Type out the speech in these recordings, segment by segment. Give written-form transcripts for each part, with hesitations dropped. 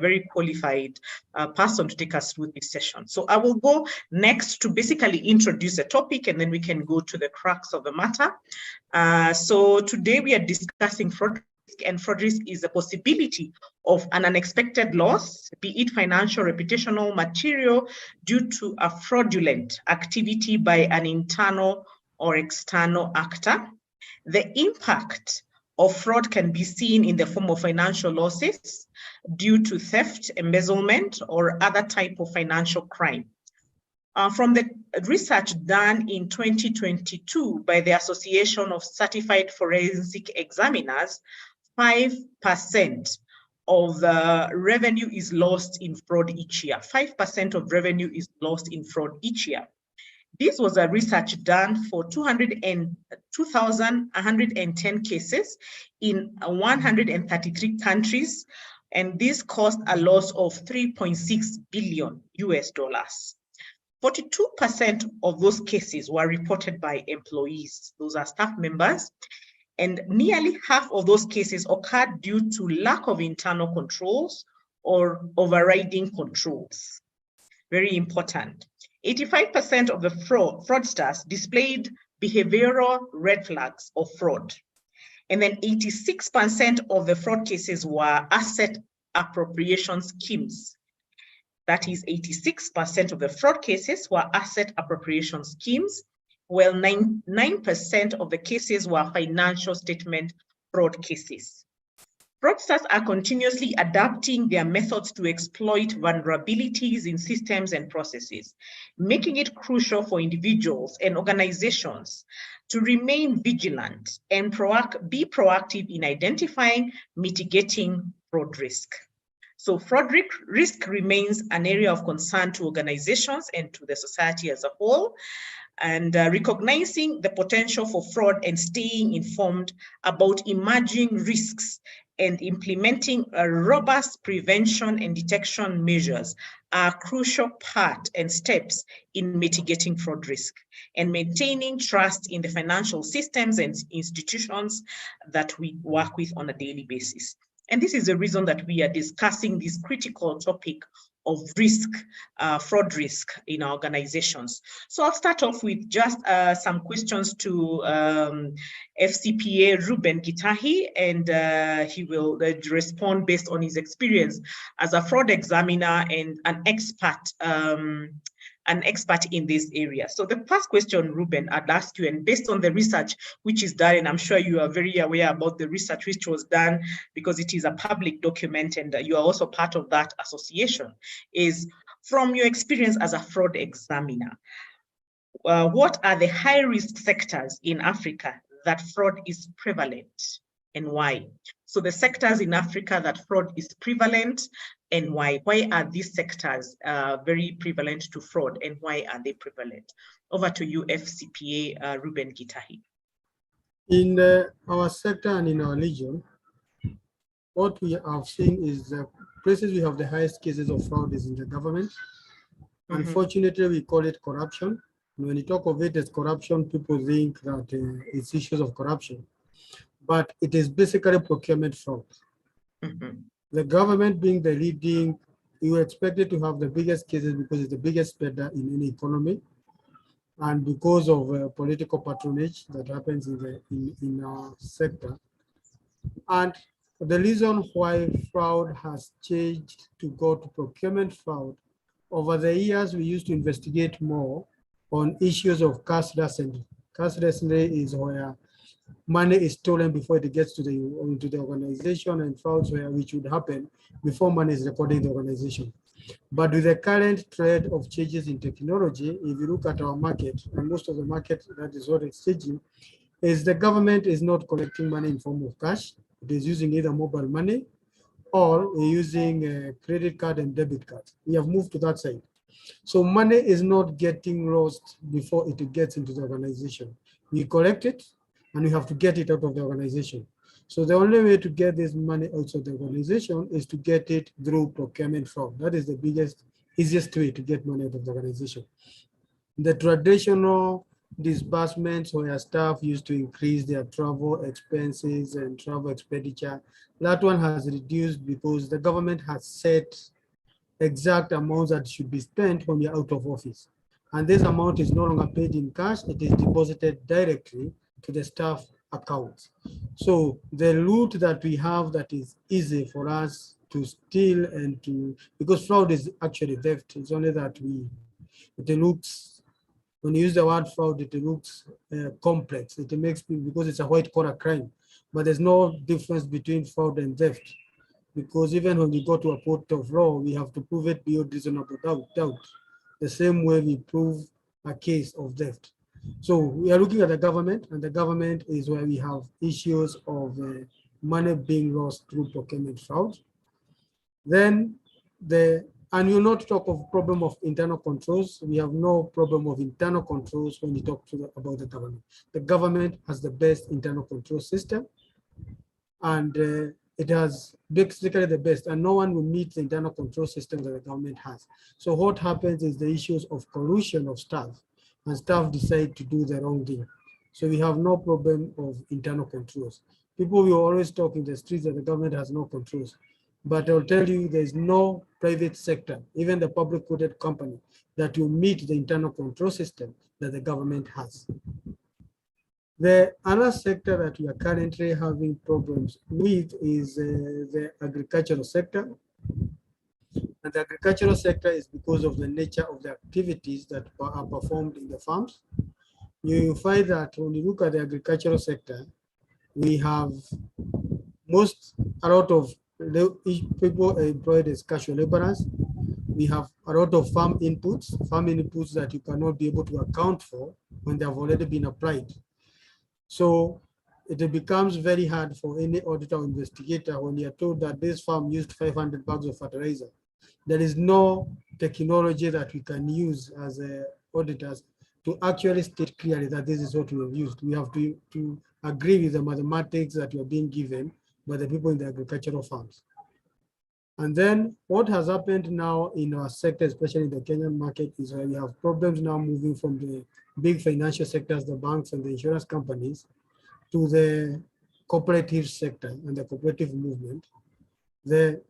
very qualified person to take us through this session. So I will go next to basically introduce the topic, and then we can go to the crux of the matter. So today we are discussing fraud risk, and fraud risk is the possibility of an unexpected loss, be it financial, reputational, material, due to a fraudulent activity by an internal or external actor. The impact of fraud can be seen in the form of financial losses due to theft, embezzlement, or other type of financial crime. From the research done in 2022 by the Association of Certified Forensic Examiners, 5% of the revenue is lost in fraud each year. 5% of revenue is lost in fraud each year. This was a research done for 2,110 cases in 133 countries, and this caused a loss of $3.6 billion US. 42% of those cases were reported by employees. Those are staff members. And nearly half of those cases occurred due to lack of internal controls or overriding controls. Very important. 85% of the fraudsters displayed behavioral red flags of fraud. And then 86% of the fraud cases were asset appropriation schemes. That is, 86% of the fraud cases were asset appropriation schemes, while 9% of the cases were financial statement fraud cases. Fraudsters are continuously adapting their methods to exploit vulnerabilities in systems and processes, making it crucial for individuals and organizations to remain vigilant and be proactive in identifying, mitigating fraud risk. So fraud risk remains an area of concern to organizations and to the society as a whole, and recognizing the potential for fraud and staying informed about emerging risks and implementing a robust prevention and detection measures are a crucial part and steps in mitigating fraud risk and maintaining trust in the financial systems and institutions that we work with on a daily basis. And this is the reason that we are discussing this critical topic of risk, fraud risk in our organizations. So I'll start off with just some questions to FCPA Reuben Gitahi, and he will respond based on his experience as a fraud examiner and an expert in this area. So the first question, Reuben, I'd ask you, and based on the research which is done, and I'm sure you are very aware about the research which was done because it is a public document and you are also part of that association, is from your experience as a fraud examiner, what are the high-risk sectors in Africa that fraud is prevalent and why? So the sectors in Africa that fraud is prevalent and why? Why are these sectors very prevalent to fraud and why are they prevalent? Over to you, FCPA Reuben Gitahi. In our sector and in our region, what we have seen is the places we have the highest cases of fraud is in the government. Unfortunately, we call it corruption. When you talk of it as corruption, people think that it's issues of corruption, but it is basically procurement fraud. The government being the leading, you expect it to have the biggest cases because it's the biggest spender in any economy, and because of political patronage that happens in our sector. And the reason why fraud has changed to go to procurement fraud, over the years we used to investigate more on issues of cashless, and cashless is where money is stolen before it gets to into the organization, and frauds which would happen before money is recorded in the organization. But with the current trend of changes in technology, if you look at our market, and most of the market that is what it's changing, is the government is not collecting money in form of cash. It is using either mobile money or using a credit card and debit card. We have moved to that side. So money is not getting lost before it gets into the organization. We collect it, and we have to get it out of the organization. So the only way to get this money out of the organization is to get it through procurement fraud. That is the biggest, easiest way to get money out of the organization. The traditional disbursements where staff used to increase their travel expenses and travel expenditure. That one has reduced because the government has set exact amounts that should be spent when you're out of office. And this amount is no longer paid in cash, it is deposited directly to the staff accounts. So the route that we have that is easy for us to steal and to, because fraud is actually theft, it's only that it looks, when you use the word fraud, it looks complex. It makes people, because it's a white collar crime, but there's no difference between fraud and theft. Because even when we go to a court of law, we have to prove it beyond reasonable doubt. The same way we prove a case of theft. So we are looking at the government, and the government is where we have issues of money being lost through procurement fraud. Then and you not talk of problem of internal controls. We have no problem of internal controls when you talk about the government. The government has the best internal control system, and it has basically the best, and no one will meet the internal control system that the government has. So what happens is the issues of collusion of staff, and staff decide to do the wrong thing. So we have no problem of internal controls. People will always talk in the streets that the government has no controls. But I'll tell you, there's no private sector, even the public quoted company, that will meet the internal control system that the government has. The other sector that we are currently having problems with is the agricultural sector. And the agricultural sector is because of the nature of the activities that are performed in the farms. You find that when you look at the agricultural sector, we have a lot of people employed as casual laborers. We have a lot of farm inputs that you cannot be able to account for when they have already been applied. So it becomes very hard for any auditor or investigator when you're told that this farm used 500 bags of fertilizer. There is no technology that we can use as auditors to actually state clearly that this is what we have used. We have to agree with the mathematics that we are being given by the people in the agricultural farms. And then what has happened now in our sector, especially in the Kenyan market, is where we have problems now moving from the big financial sectors, the banks and the insurance companies, to the cooperative sector and the cooperative movement. The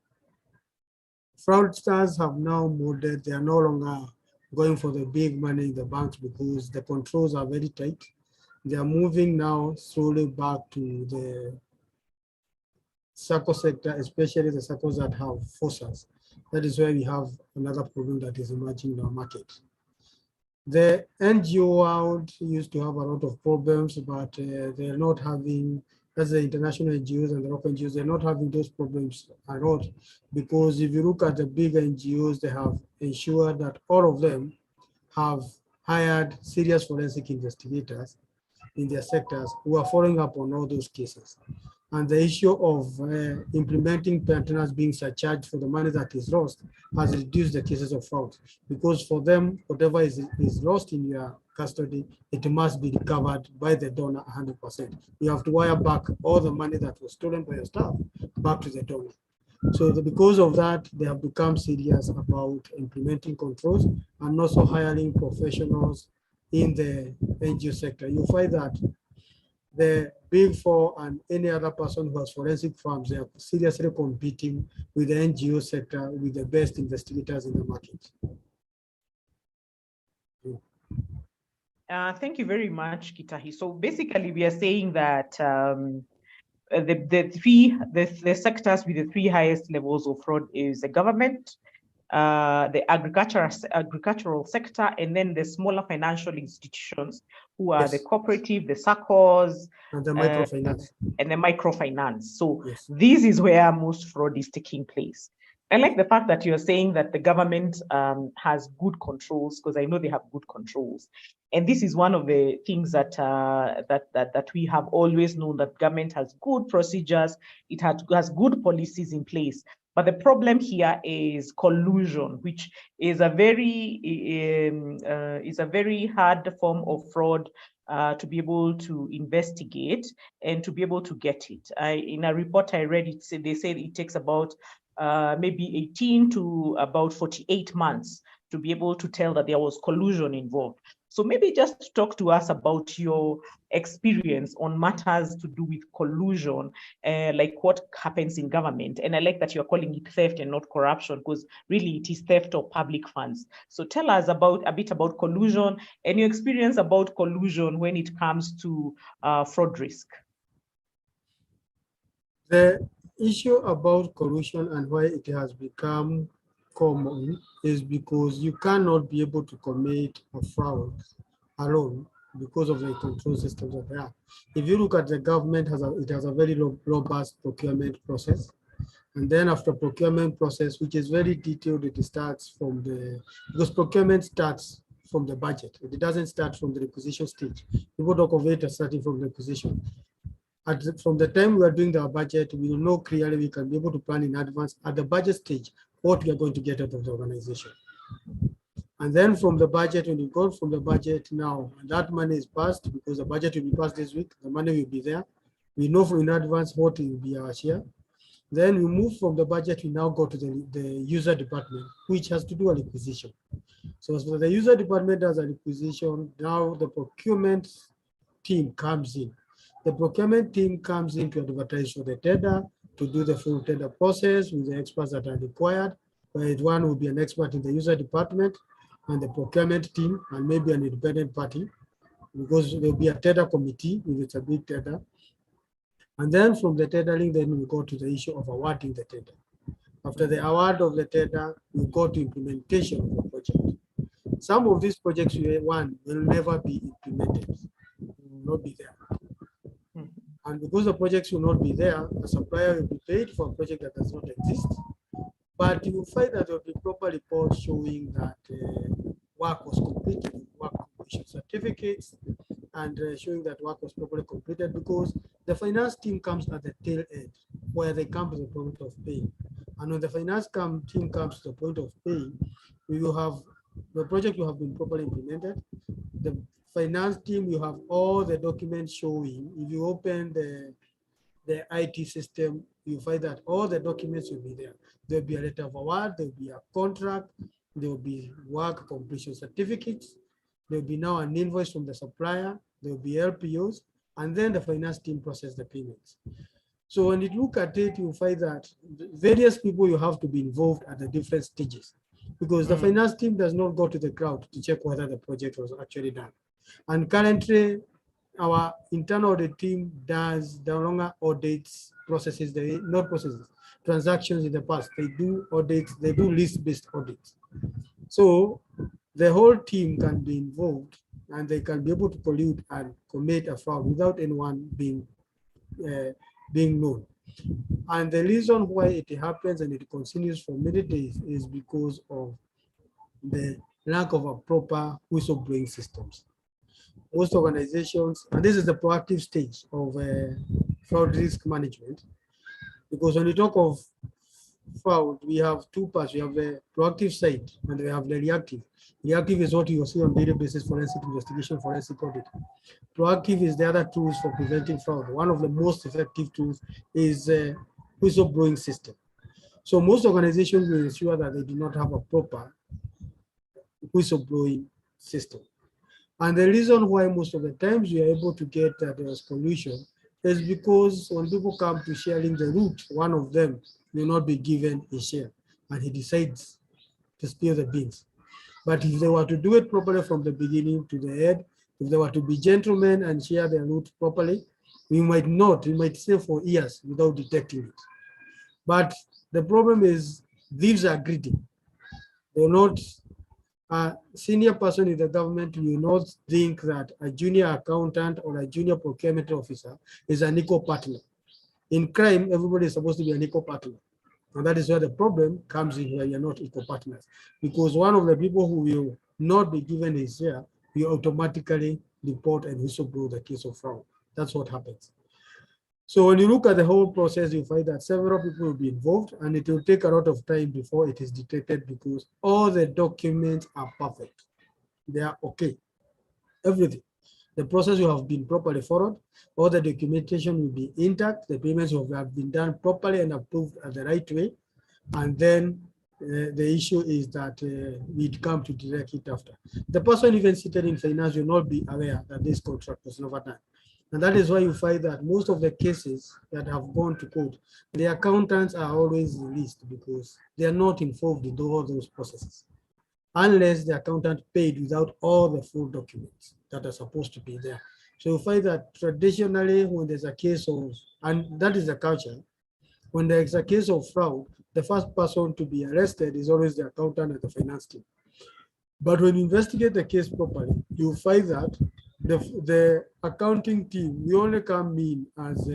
fraudsters have now moved, they are no longer going for the big money in the banks because the controls are very tight. They are moving now slowly back to the SACCO sector, especially the SACCOs that have forces. That is where we have another problem that is emerging in our market. The NGO world used to have a lot of problems, but they're not having, as the international NGOs and the local NGOs, they're not having those problems a lot, because if you look at the big NGOs, they have ensured that all of them have hired serious forensic investigators in their sectors who are following up on all those cases. And the issue of implementing partners being surcharged for the money that is lost has reduced the cases of fraud, because for them, whatever is lost in your custody, it must be recovered by the donor 100%. You have to wire back all the money that was stolen by your staff back to the donor. So because of that, they have become serious about implementing controls and also hiring professionals in the NGO sector. You find that the Big Four and any other person who has forensic firms, they are seriously competing with the NGO sector with the best investigators in the market. Thank you very much, Gitahi. So basically, we are saying that the sectors with the three highest levels of fraud is the government, the agricultural sector, and then the smaller financial institutions who are the cooperative, the SACCOs, and the microfinance. And the microfinance. So yes, this is where most fraud is taking place. I like the fact that you're saying that the government has good controls, because I know they have good controls. And this is one of the things that that we have always known, that government has good procedures, it has good policies in place. But the problem here is collusion, which is a very hard form of fraud to be able to investigate and to be able to get it. In a report I read, they said it takes about maybe 18 to about 48 months to be able to tell that there was collusion involved. So maybe just talk to us about your experience on matters to do with collusion, like what happens in government. And I like that you're calling it theft and not corruption, because really it is theft of public funds. So tell us a bit about collusion and your experience about collusion when it comes to fraud risk. The issue about corruption and why it has become common is because you cannot be able to commit a fraud alone because of the control systems that they have. If you look at the government, it has a very robust procurement process. And then after procurement process, which is very detailed, it starts from because procurement starts from the budget. It doesn't start from the requisition stage. People talk of it as starting from the requisition. From the time we are doing our budget, we will know clearly, we can be able to plan in advance at the budget stage what we are going to get out of the organization. And then from the budget, when you go from the budget now, that money is passed because the budget will be passed this week, the money will be there. We know in advance what will be our share. Then we move from the budget, we now go to the user department, which has to do a requisition. So as the user department does a requisition, now the procurement team comes in. The procurement team comes in to advertise for the tender, to do the full tender process with the experts that are required. One will be an expert in the user department and the procurement team, and maybe an independent party, because there will be a tender committee if it's a big tender. And then from the tendering, then we go to the issue of awarding the tender. After the award of the tender, we go to implementation of the project. Some of these projects, will never be implemented, will not be there. And because the projects will not be there, the supplier will be paid for a project that does not exist. But you will find that there will be proper reports showing that work was completed, work completion certificates, and showing that work was properly completed, because the finance team comes at the tail end where they come to the point of paying. And when the finance team comes to the point of paying, we will have the project will have been properly implemented. The finance team, you have all the documents showing. If you open the IT system, you find that all the documents will be there. There'll be a letter of award, there'll be a contract, there'll be work completion certificates, there'll be now an invoice from the supplier, there'll be LPOs, and then the finance team process the payments. So when you look at it, you find that various people you have to be involved at the different stages, because the finance team does not go to the crowd to check whether the project was actually done. And currently, our internal audit team does the longer audits processes, not processes, transactions in the past. They do audits, they do list-based audits. So the whole team can be involved and they can be able to pollute and commit a fraud without anyone being known. And the reason why it happens and it continues for many days is because of the lack of a proper whistleblowing systems. Most organizations, and this is the proactive stage of fraud risk management, because when you talk of fraud, we have two parts. We have the proactive side and we have the reactive. Reactive is what you see on daily basis, forensic investigation, forensic audit. Proactive is the other tools for preventing fraud. One of the most effective tools is a whistleblowing system. So most organizations will ensure that they do not have a proper whistleblowing system. And the reason why most of the times we are able to get there was collusion is because when people come to sharing the route, one of them will not be given a share and he decides to spill the beans. But if they were to do it properly from the beginning to the end, if they were to be gentlemen and share their route properly, we might stay for years without detecting it. But the problem is thieves are greedy. They're not. A senior person in the government will not think that a junior accountant or a junior procurement officer is an equal partner. In crime, everybody is supposed to be an equal partner. And that is where the problem comes in, where you're not equal partners. Because one of the people who will not be given his share will automatically report and whistleblow the case of fraud. That's what happens. So when you look at the whole process, you find that several people will be involved and it will take a lot of time before it is detected because all the documents are perfect. They are okay. Everything. The process will have been properly followed. All the documentation will be intact. The payments will have been done properly and approved at the right way. And then the issue is that we'd come to direct it after. The person even seated in finance will not be aware that this contract was never done. And that is why you find that most of the cases that have gone to court, the accountants are always released because they are not involved in all those processes, unless the accountant paid without all the full documents that are supposed to be there. So you find that traditionally when there's a case of, and that is the culture, when there is a case of fraud, the first person to be arrested is always the accountant and the finance team. But when you investigate the case properly, you find that the accounting team, we only come in as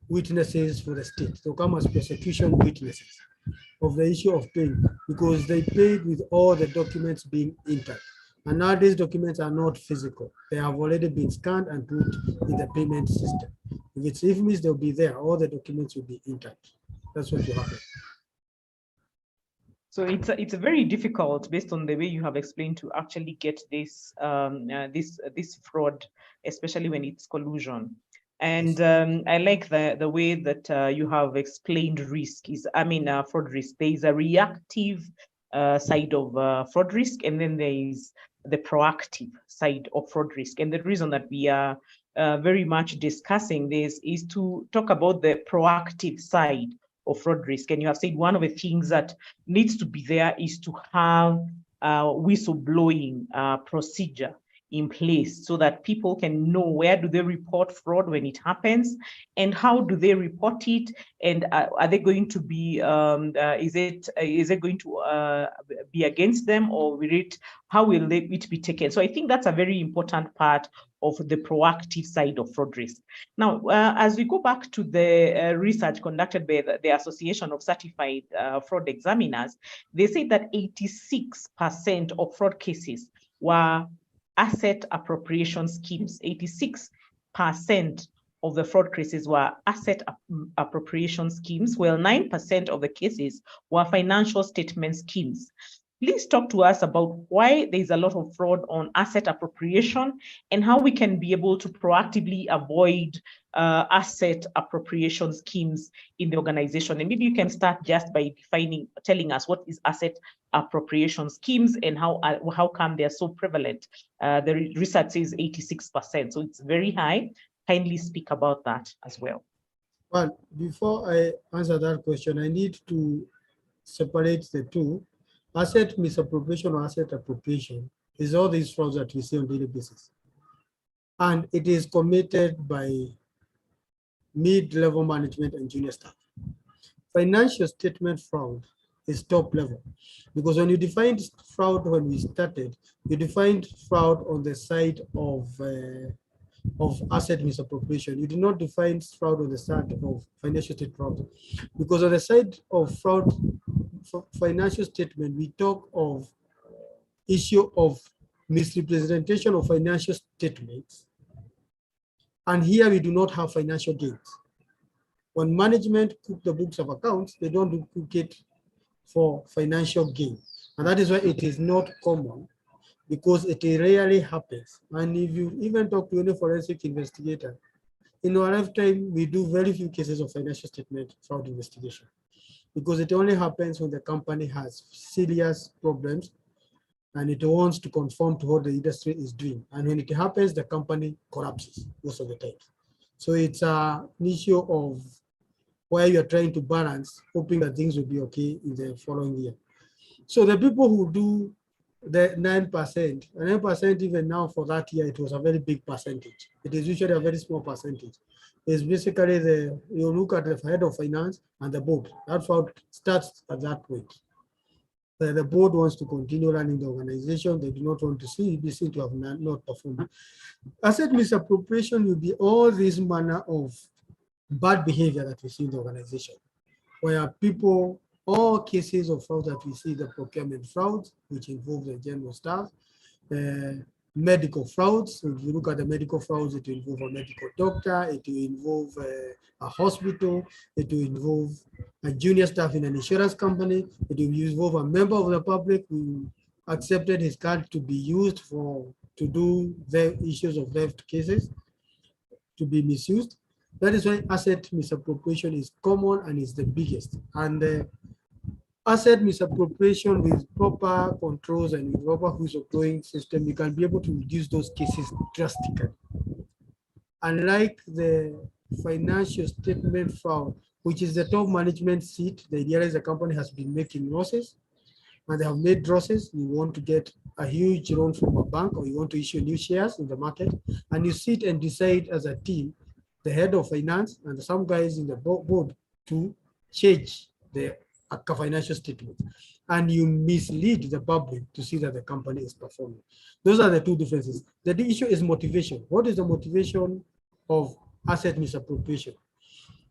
witnesses for the state. They come as prosecution witnesses of the issue of paying because they paid with all the documents being entered. And now these documents are not physical. They have already been scanned and put in the payment system. If it's IFMIS, they'll be there. All the documents will be entered. That's what will happen. So it's very difficult, based on the way you have explained, to actually get this this fraud, especially when it's collusion. And I like the way that you have explained risk is, fraud risk. There is a reactive side of fraud risk, and then there is the proactive side of fraud risk. And the reason that we are very much discussing this is to talk about the proactive side of fraud risk. And you have said one of the things that needs to be there is to have a whistleblowing procedure in place so that people can know where do they report fraud when it happens and how do they report it, and are they going to be is it going to be against them, or how will it be taken? So I think that's a very important part of the proactive side of fraud risk. Now, as we go back to the research conducted by the Association of Certified Fraud Examiners, they say that 86% of fraud cases were asset appropriation schemes. 86% of the fraud cases were asset appropriation schemes, while 9% of the cases were financial statement schemes. Please talk to us about why there's a lot of fraud on asset appropriation and how we can be able to proactively avoid asset appropriation schemes in the organization. And maybe you can start just by telling us what is asset appropriation schemes and how come they're so prevalent. The research says 86%, so it's very high. Kindly speak about that as well. Well, before I answer that question, I need to separate the two. Asset misappropriation or asset appropriation is all these frauds that we see on a daily basis. And it is committed by mid-level management and junior staff. Financial statement fraud is top level, because when you defined fraud when we started, you defined fraud on the side of asset misappropriation. You did not define fraud on the side of financial state fraud, because on the side of fraud for financial statement, we talk of issue of misrepresentation of financial statements. And here we do not have financial gains. When management cook the books of accounts, they don't cook it for financial gain. And that is why it is not common, because it rarely happens. And if you even talk to any forensic investigator, in our lifetime, we do very few cases of financial statement fraud investigation, because it only happens when the company has serious problems and it wants to conform to what the industry is doing. And when it happens, the company collapses most of the time. So it's an issue of where you're trying to balance, hoping that things will be okay in the following year. So the people who do the 9%, 9% even now for that year, it was a very big percentage. It is usually a very small percentage. It's basically you look at the head of finance and the board. That fraud starts at that point. The board wants to continue running the organization. They do not want to be seen to have not performed. Asset misappropriation will be all this manner of bad behavior that we see in the organization, where people, all cases of fraud that we see, the procurement frauds, which involve the general staff, medical frauds. So if you look at the medical frauds, it will involve a medical doctor, it will involve a hospital, it will involve a junior staff in an insurance company, it will involve a member of the public who accepted his card to be used to do the issues of theft cases, to be misused. That is why asset misappropriation is common and is the biggest. And asset misappropriation with proper controls and with proper whistleblowing system, you can be able to reduce those cases drastically. Unlike the financial statement fraud, which is the top management seat, the idea is the company has been making losses and they have made losses. You want to get a huge loan from a bank or you want to issue new shares in the market, and you sit and decide as a team, the head of finance and some guys in the board to change the financial statement, and you mislead the public to see that the company is performing. Those are the two differences. The issue is motivation. What is the motivation of asset misappropriation?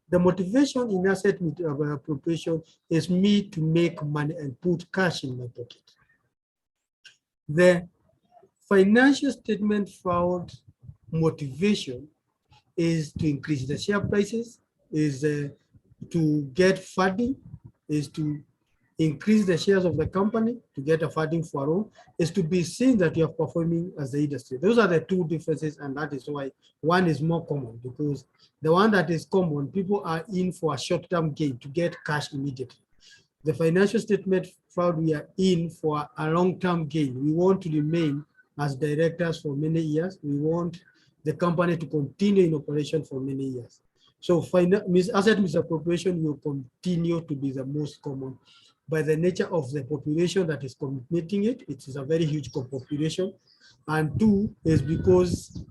The motivation in asset misappropriation is me to make money and put cash in my pocket. The financial statement fraud motivation is to increase the share prices, is to get funding, is to increase the shares of the company to get a funding for a loan, is to be seen that you are performing as the industry. Those are the two differences, and that is why one is more common, because the one that is common, people are in for a short-term gain to get cash immediately. The financial statement fraud, we are in for a long-term gain. We want to remain as directors for many years. We want the company to continue in operation for many years. So asset misappropriation will continue to be the most common by the nature of the population that is committing it. It is a very huge population. And two is because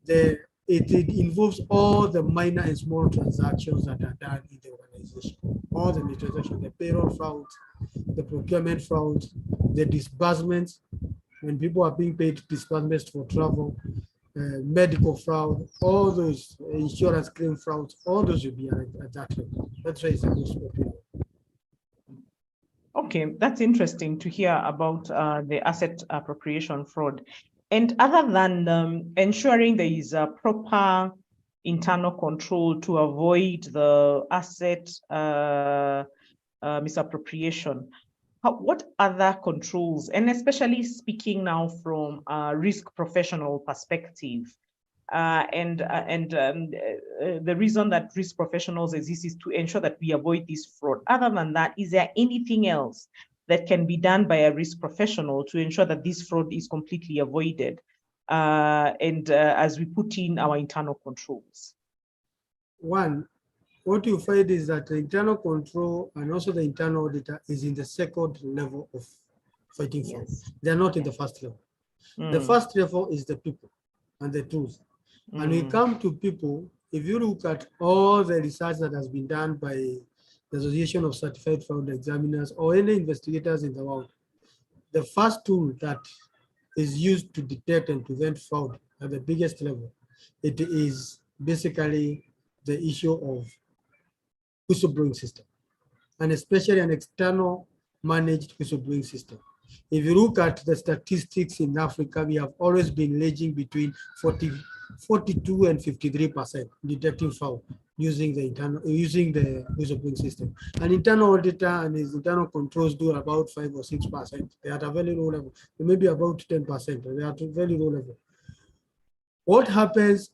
it involves all the minor and small transactions that are done in the organization. All the transactions, the payroll fraud, the procurement fraud, the disbursements, when people are being paid disbursements for travel, medical fraud, all those insurance claim frauds, all those will be at that level. That's why it's the most popular. Okay, that's interesting to hear about the asset appropriation fraud. And other than ensuring there is a proper internal control to avoid the asset misappropriation, what other controls, and especially speaking now from a risk professional perspective, the reason that risk professionals exist is to ensure that we avoid this fraud. Other than that, is there anything else that can be done by a risk professional to ensure that this fraud is completely avoided as we put in our internal controls? One, what you find is that the internal control and also the internal auditor is in the second level of fighting fraud. Yes. They're not in the first level. The first level is the people and the tools. And we come to people, if you look at all the research that has been done by the Association of Certified Fraud Examiners or any investigators in the world, the first tool that is used to detect and prevent fraud at the biggest level, it is basically the issue of whistleblowing system, and especially an external managed whistleblowing system. If you look at the statistics in Africa, we have always been ranging between 42 and 53% detecting fraud using the whistleblowing system. An internal auditor and his internal controls do about 5 or 6%. They are at a very low level. They may be about 10%. They are at a very low level. What happens?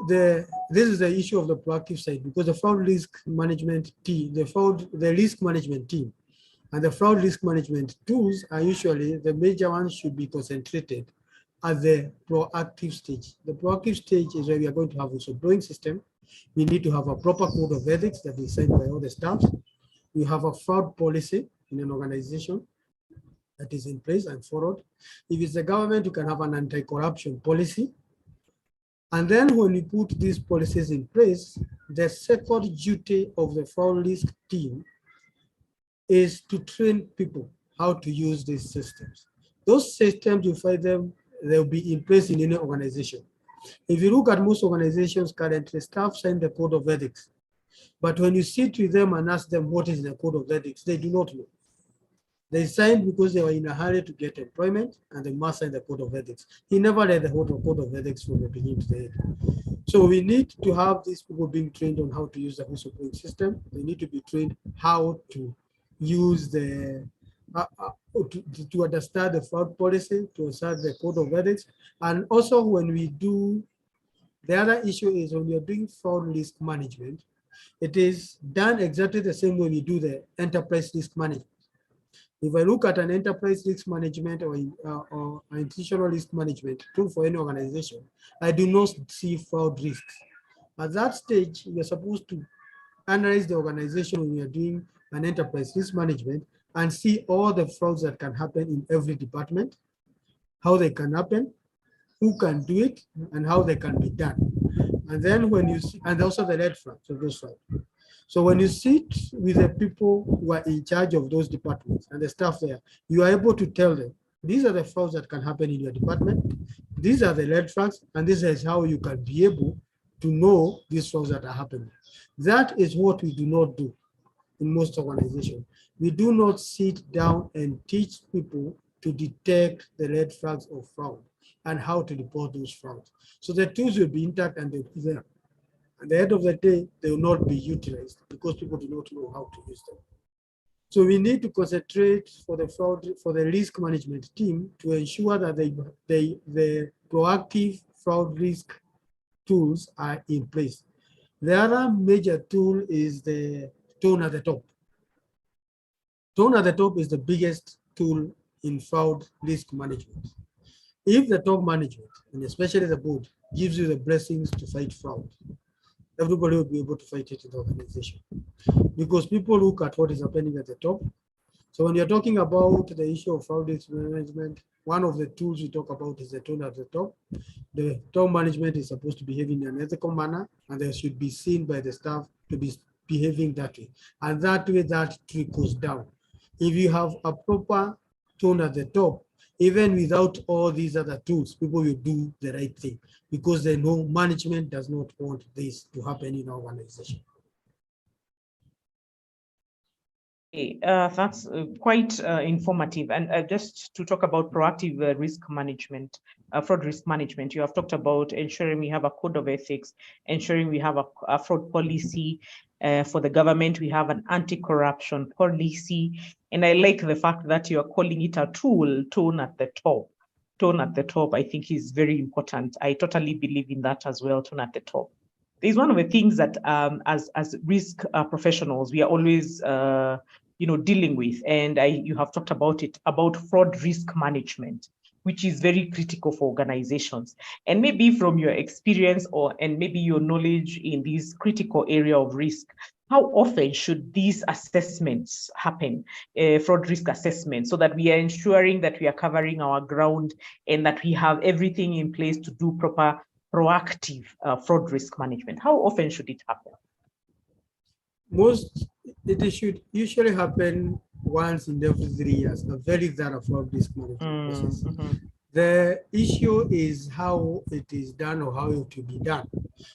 This is the issue of the proactive side, because the fraud risk management team, the risk management team, and the fraud risk management tools are usually the major ones should be concentrated at the proactive stage. The proactive stage is where we are going to have a whistleblowing system. We need to have a proper code of ethics that is signed by all the staff. We have a fraud policy in an organization that is in place and followed. If it's the government, you can have an anti-corruption policy. And then when we put these policies in place, the second duty of the fraud risk team is to train people how to use these systems. Those systems, you find them, they'll be in place in any organization. If you look at most organizations currently, staff sign the code of ethics. But when you sit with them and ask them what is the code of ethics, they do not know. They signed because they were in a hurry to get employment, and they must sign the code of ethics. He never read the whole code of ethics from the beginning to the end. So we need to have these people being trained on how to use the whistleblowing system. They need to be trained how to use to understand the fraud policy, to understand the code of ethics. And also when we do, the other issue is when you're doing fraud risk management, It is done exactly the same way we do the enterprise risk management. If I look at an enterprise risk management or institutional risk management tool for any organization, I do not see fraud risks. At that stage, you're supposed to analyze the organization when you're doing an enterprise risk management and see all the frauds that can happen in every department, how they can happen, who can do it, and how they can be done. And then when you see, and also the red flags of those frauds. So when you sit with the people who are in charge of those departments and the staff there, you are able to tell them, these are the frauds that can happen in your department. These are the red flags, and this is how you can be able to know these frauds that are happening. That is what we do not do in most organizations. We do not sit down and teach people to detect the red flags of fraud and how to report those frauds. So the tools will be intact and they'll be there. At the end of the day, they will not be utilized because people do not know how to use them. So we need to concentrate for the risk management team to ensure that the proactive fraud risk tools are in place. The other major tool is the tone at the top. Tone at the top is the biggest tool in fraud risk management. If the top management, and especially the board, gives you the blessings to fight fraud, everybody will be able to fight it in the organization. Because people look at what is happening at the top. So when you're talking about the issue of fraud risk management, one of the tools we talk about is the tone at the top. The top management is supposed to behave in an ethical manner, and they should be seen by the staff to be behaving that way. And that way, that trickles down. If you have a proper tone at the top, even without all these other tools, people will do the right thing because they know management does not want this to happen in our organization. That's quite informative. And just to talk about proactive risk management, fraud risk management, you have talked about ensuring we have a code of ethics, ensuring we have a fraud policy. For the government, we have an anti-corruption policy. And I like the fact that you are calling it a tool, tone at the top. Tone at the top, I think, is very important. I totally believe in that as well, tone at the top. It's one of the things that as risk professionals, we are always dealing with. And you have talked about it, about fraud risk management, which is very critical for organizations. And maybe from your experience and maybe your knowledge in this critical area of risk, how often should these assessments happen, fraud risk assessments, so that we are ensuring that we are covering our ground and that we have everything in place to do proper proactive fraud risk management? How often should it happen? It should usually happen once in every 3 years, a very thorough fraud risk management process. The issue is how it is done or how it will be done.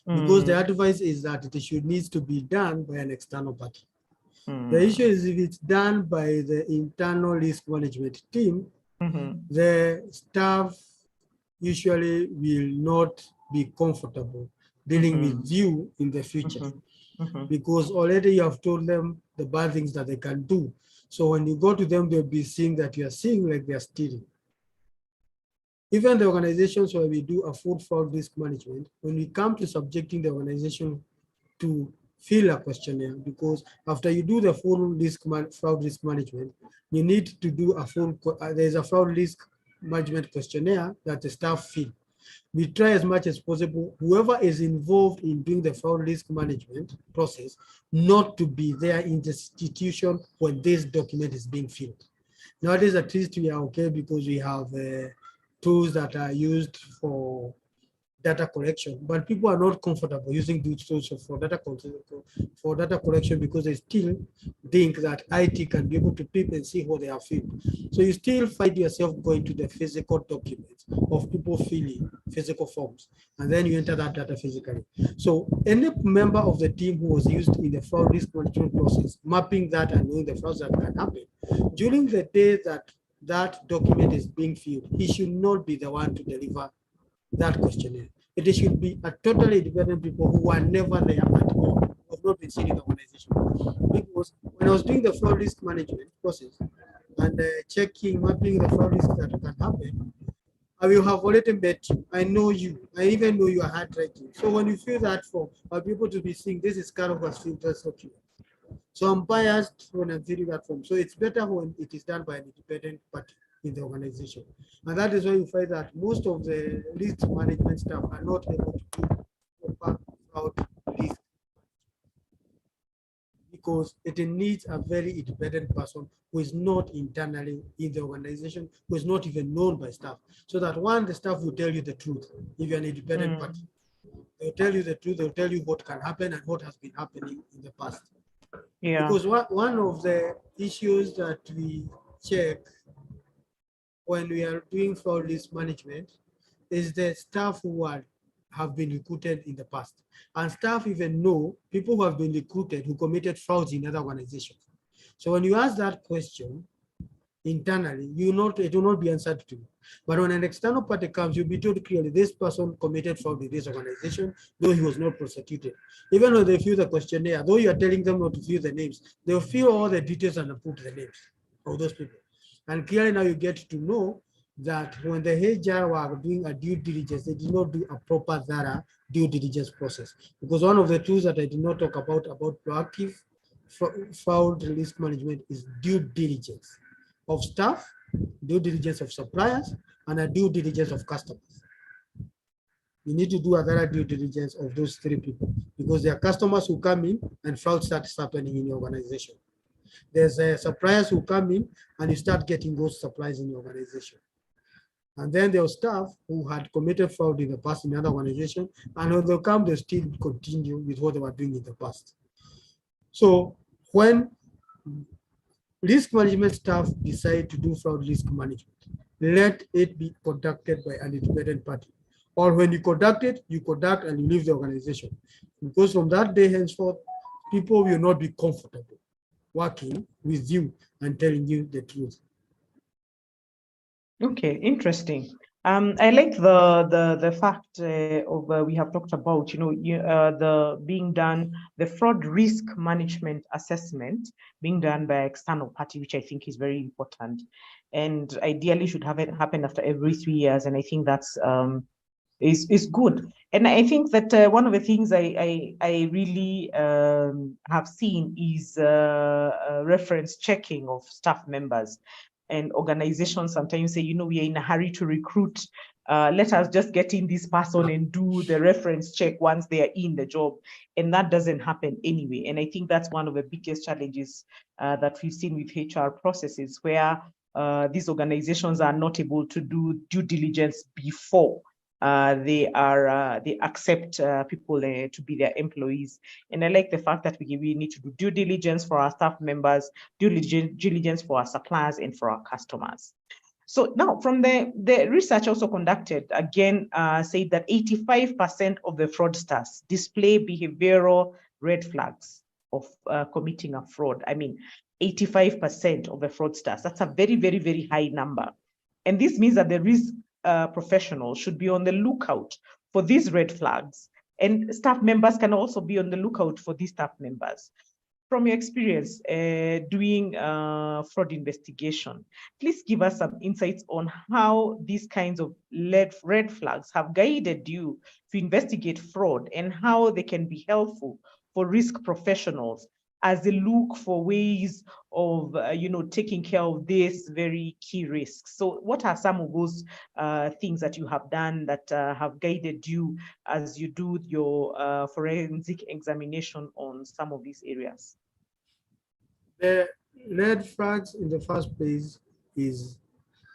Because the advice is that it should needs to be done by an external party. The issue is if it's done by the internal risk management team, the staff usually will not be comfortable dealing with you in the future. Because already you have told them the bad things that they can do. So when you go to them, they'll be seeing that you are seeing like they're stealing. Even the organizations where we do a full fraud risk management, when we come to subjecting the organization to fill a questionnaire, because after you do the full fraud risk management, you need to do a full, there's a fraud risk management questionnaire that the staff fill. We try as much as possible, whoever is involved in doing the fraud risk management process, not to be there in the institution when this document is being filled. Nowadays, at least we are okay because we have tools that are used for data collection, but people are not comfortable using these tools for data collection because they still think that IT can be able to peep and see what they are filling. So you still find yourself going to the physical documents of people filling physical forms, and then you enter that data physically. So any member of the team who was used in the fraud risk management process, mapping that and knowing the frauds that can happen, during the day that that document is being filled, he should not be the one to deliver that questionnaire. It should be a totally independent people who are never there at all, have not been seen in the organization. Because when I was doing the fraud risk management process and mapping the fraud risk that can happen, I will have already met you. I know you. I even know your handwriting. So when you fill that form, I'll be able to be seeing this is kind of a filtered document. So I'm biased when I'm filling that form. So it's better when it is done by an independent party in the organization. And that is why you find that most of the risk management staff are not able to do proper fraud risk, because it needs a very independent person who is not internally in the organization, who is not even known by staff. So that one, the staff will tell you the truth if you're an independent party. They'll tell you the truth, they'll tell you what can happen and what has been happening in the past. Yeah. Because one of the issues that we check when we are doing fraud risk management is the staff who have been recruited in the past. And staff even know people who have been recruited who committed frauds in other organizations. So when you ask that question internally, it will not be answered to you. But when an external party comes, you'll be told clearly this person committed fraud in this organization, though he was not prosecuted. Even though they fill the questionnaire, though you are telling them not to fill the names, they'll fill all the details and put the names of those people. And clearly now you get to know that when the HR were doing a due diligence, they did not do a proper thorough due diligence process. Because one of the tools that I did not talk about proactive fraud risk management is due diligence of staff, due diligence of suppliers, and a due diligence of customers. You need to do a thorough due diligence of those three people, because there are customers who come in and fraud starts happening in your organization. There's suppliers who come in and you start getting those supplies in your organization. And then there are staff who had committed fraud in the past in another organization, and when they come, they still continue with what they were doing in the past. So when risk management staff decide to do fraud risk management, let it be conducted by an independent party. Or when you conduct it, you conduct and you leave the organization. Because from that day henceforth, people will not be comfortable working with you and telling you the truth. Okay, interesting. I like the fact of we have talked about, the being done, the fraud risk management assessment being done by external party, which I think is very important, and ideally should have it happen after every 3 years. And I think that's is good. And I think that one of the things I really have seen is reference checking of staff members. And organizations sometimes say, we are in a hurry to recruit. Let us just get in this person and do the reference check once they are in the job. And that doesn't happen anyway. And I think that's one of the biggest challenges that we've seen with HR processes, where these organizations are not able to do due diligence before they accept people to be their employees. And I like the fact that we need to do due diligence for our staff members, due diligence for our suppliers, and for our customers. So now, from the research also conducted, again, said that 85% of the fraudsters display behavioral red flags of committing a fraud. I mean, 85% of the fraudsters. That's a very, very, very high number. And this means that the risk professionals should be on the lookout for these red flags, and staff members can also be on the lookout for these staff members. From your experience doing fraud investigation, please give us some insights on how these kinds of red flags have guided you to investigate fraud, and how they can be helpful for risk professionals as they look for ways of taking care of this very key risks. So what are some of those things that you have done that have guided you as you do your forensic examination on some of these areas? The red flags in the first place is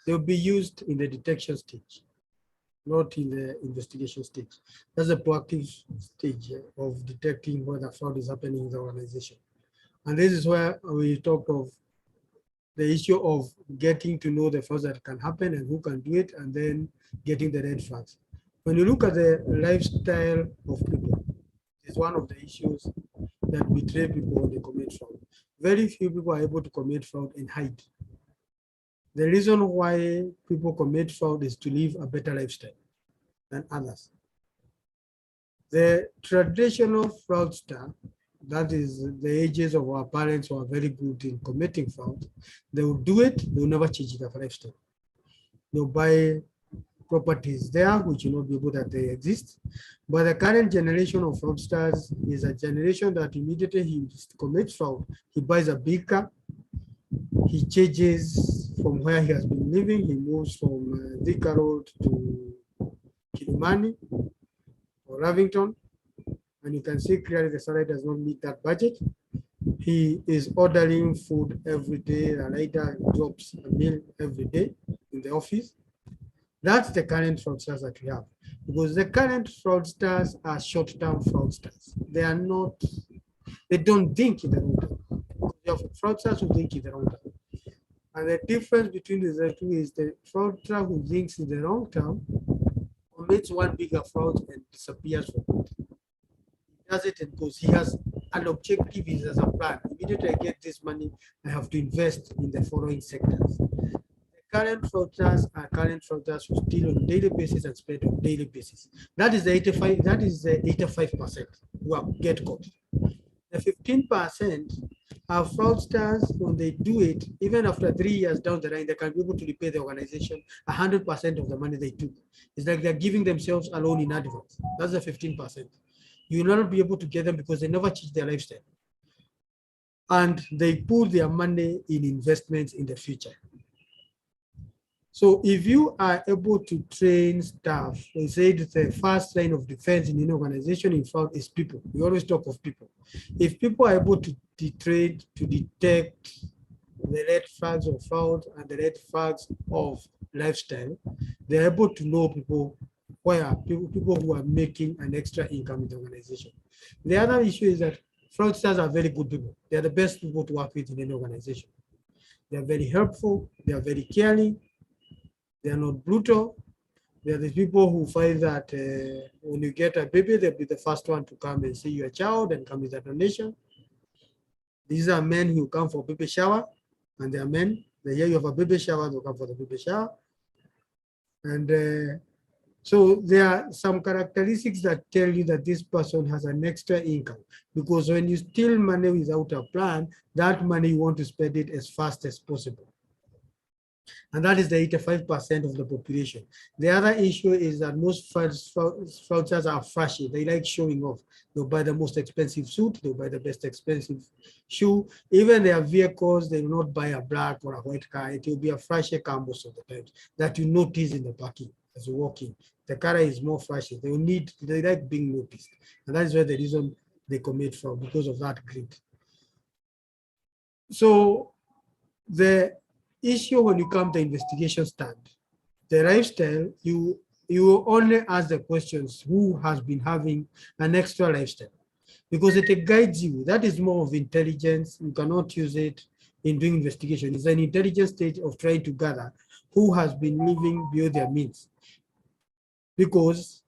they'll be used in the detection stage, not in the investigation stage. That's a proactive stage of detecting whether fraud is happening in the organization. And this is where we talk of the issue of getting to know the frauds that can happen and who can do it, and then getting the red flags. When you look at the lifestyle of people, it's one of the issues that betray people when they commit fraud. Very few people are able to commit fraud and hide. The reason why people commit fraud is to live a better lifestyle than others. The traditional fraudster, that is the ages of our parents who are very good in committing fraud, they will do it, they will never change their lifestyle. They'll buy properties there, which you know people that they exist. But the current generation of fraudsters is a generation that immediately he commits fraud, he buys a big car, he changes from where he has been living, he moves from Thika Road to Kilimani or Lavington, and you can see clearly the salary does not meet that budget. He is ordering food every day, and later drops a meal every day in the office. That's the current fraudsters that we have. Because the current fraudsters are short-term fraudsters. They are not, they don't think in the long term. You have fraudsters who think in the long term. And the difference between the two is the fraudster who thinks in the long term commits one bigger fraud and disappears from it. He does it because he has an objective, he has a plan. Immediately I get this money, I have to invest in the following sectors. Current fraudsters are current fraudsters who steal on a daily basis and spend on a daily basis. That is the 85, that is the 85% who get caught. The 15% are fraudsters. When they do it, even after 3 years down the line, they can be able to repay the organization 100% of the money they took. It's like they're giving themselves a loan in advance. That's the 15%. You will not be able to get them because they never change their lifestyle. And they put their money in investments in the future. So if you are able to train staff, they say that the first line of defense in an organization in fraud is people. We always talk of people. If people are able to detect the red flags of fraud and the red flags of lifestyle, they're able to know people who are making an extra income in the organization. The other issue is that fraudsters are very good people. They're the best people to work with in any organization. They're very helpful, they are very caring, they are not brutal. They are the people who find that when you get a baby, they'll be the first one to come and see your child and come with a donation. These are men who come for baby shower, and they are men. They hear you have a baby shower, they'll come for the baby shower. And so there are some characteristics that tell you that this person has an extra income. Because when you steal money without a plan, that money you want to spend it as fast as possible. And that is the 85% of the population. The other issue is that most fraudsters are flashy. They like showing off. They'll buy the most expensive suit. They'll buy the best expensive shoe. Even their vehicles, they will not buy a black or a white car. It will be a flashy car most of the times that you notice in the parking as you walk in. The car is more flashy. They like being noticed. And that is why the reason they commit fraud, because of that greed. So the issue when you come to investigation stand, the lifestyle, you only ask the questions who has been having an extra lifestyle, because it guides you. That is more of intelligence. You cannot use it in doing investigation. It's an intelligence stage of trying to gather who has been living beyond their means, because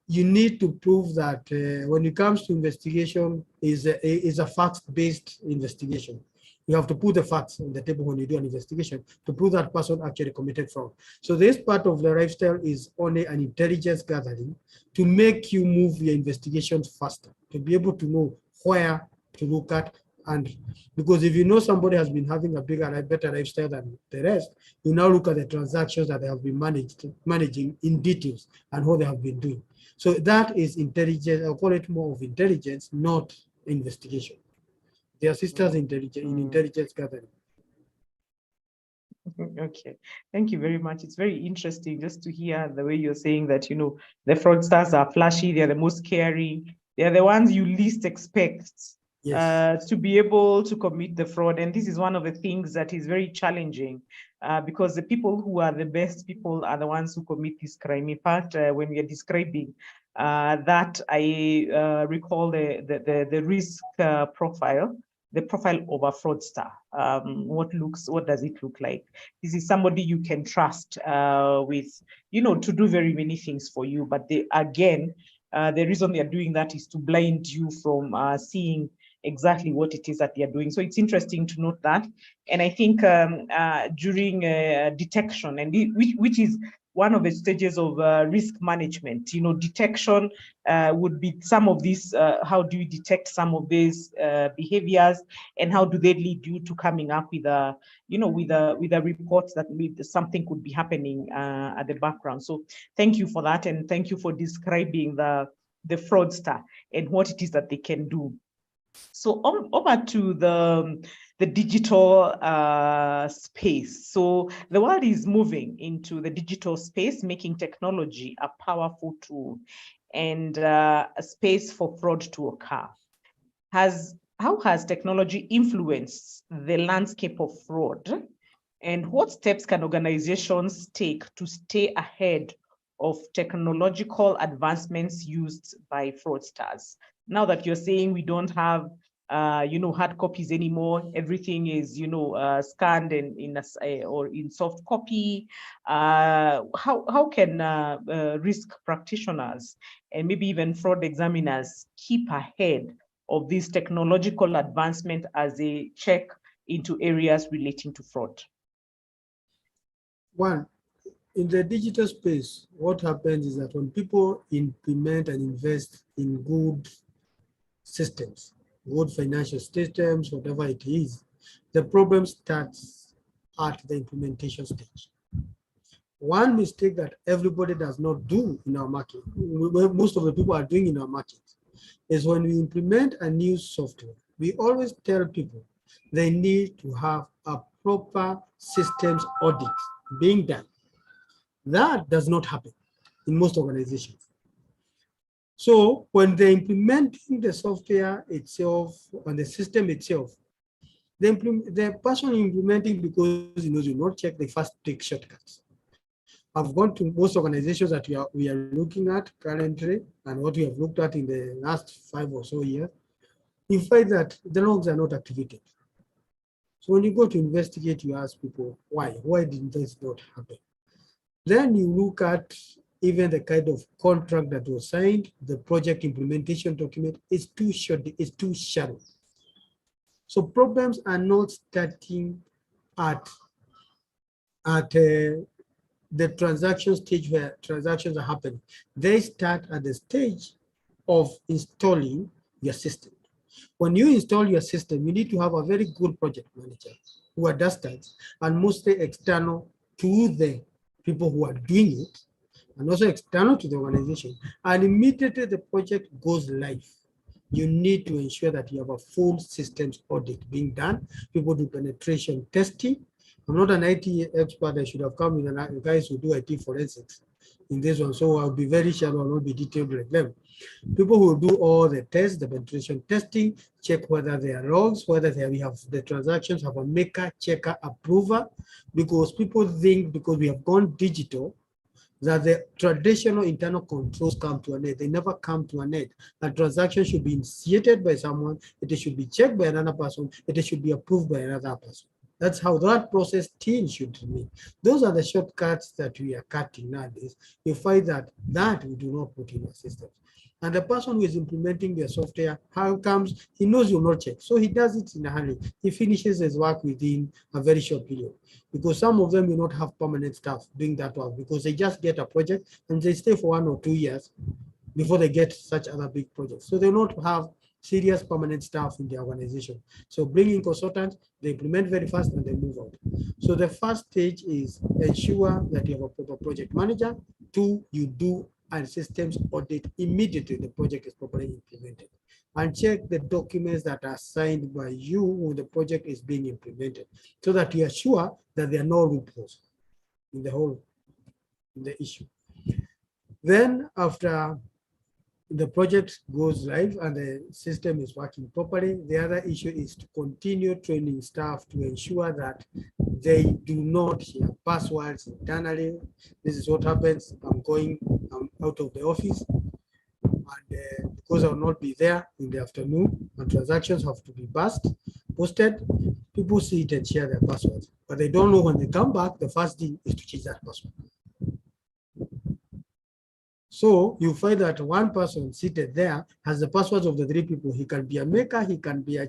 you need to prove that when it comes to investigation is a fact-based investigation. You have to put the facts on the table when you do an investigation to prove that person actually committed fraud. So this part of the lifestyle is only an intelligence gathering to make you move your investigations faster, to be able to know where to look at. And because if you know somebody has been having a better lifestyle than the rest, you now look at the transactions that they have been managing in details and what they have been doing. So that is intelligence. I'll call it more of intelligence, not investigation. They are sisters in intelligence gathering. Okay, thank you very much. It's very interesting just to hear the way you're saying that, you know, the fraudsters are flashy, they're the most caring, they're the ones you least expect to be able to commit the fraud. And this is one of the things that is very challenging because the people who are the best people are the ones who commit this crime. In fact, when we are describing that, I recall the risk profile. The profile of a fraudster. What does it look like? This is somebody you can trust with, you know, to do very many things for you. But the reason they are doing that is to blind you from seeing exactly what it is that they are doing. So it's interesting to note that. And I think during detection, and which is one of the stages of risk management. You know, detection would be some of these. How do you detect some of these behaviors, and how do they lead you to coming up with a, you know, with a report that something could be happening at the background? So thank you for that, and thank you for describing the fraudster and what it is that they can do. So over to the digital space. So the world is moving into the digital space, making technology a powerful tool and a space for fraud to occur. How has technology influenced the landscape of fraud? And what steps can organizations take to stay ahead of technological advancements used by fraudsters? Now that you're saying we don't have you know, hard copies anymore, everything is, you know, scanned in or in soft copy. How can risk practitioners and maybe even fraud examiners keep ahead of this technological advancement as they check into areas relating to fraud? One, in the digital space, what happens is that when people implement and invest in good systems, good financial systems, whatever it is, the problem starts at the implementation stage. One mistake that everybody does not do in our market, most of the people are doing in our market, is when we implement a new software, we always tell people they need to have a proper systems audit being done. That does not happen in most organizations. So when they're implementing the software itself and the system itself, the person implementing, because he knows you not check, they first take shortcuts. I've gone to most organizations that we are looking at currently, and what we have looked at in the last 5 or so years, you find that the logs are not activated. So when you go to investigate, you ask people, why didn't this not happen? Then you look at even the kind of contract that was signed, the project implementation document is too short, it's too shallow. So problems are not starting at the transaction stage where transactions are happening. They start at the stage of installing your system. When you install your system, you need to have a very good project manager who understands, and mostly external to the people who are doing it, and also external to the organization. And immediately the project goes live, you need to ensure that you have a full systems audit being done. People do penetration testing. I'm not an IT expert. I should have come with the guys who do IT forensics in this one. So I'll be very shallow, I'll not be detailed like them. People who do all the tests, the penetration testing, check whether they are logs, whether we have the transactions have a maker, checker, approver, because people think because we have gone digital, that the traditional internal controls come to an end. They never come to an end. A transaction should be initiated by someone, it should be checked by another person, it should be approved by another person. That's how that process still should remain. Those are the shortcuts that we are cutting nowadays. You find that we do not put in our systems. And the person who is implementing their software, how comes, he knows you'll not check. So he does it in a hurry. He finishes his work within a very short period. Because some of them will not have permanent staff doing that work, because they just get a project and they stay for 1 or 2 years before they get such other big projects. So they don't have serious permanent staff in the organization. So bring in consultants, they implement very fast and they move out. So the first stage is ensure that you have a proper project manager. 2, you do a systems audit immediately the project is properly implemented, and check the documents that are signed by you when the project is being implemented, so that you are sure that there are no loopholes in the issue. Then after the project goes live and the system is working properly, the other issue is to continue training staff to ensure that they do not share passwords internally. This is what happens. I'm out of the office, and because I will not be there in the afternoon, and transactions have to be posted, people see it and share their passwords, but they don't know when they come back, the first thing is to change that password. So you find that one person seated there has the passwords of the 3 people. He can be a maker, he can be a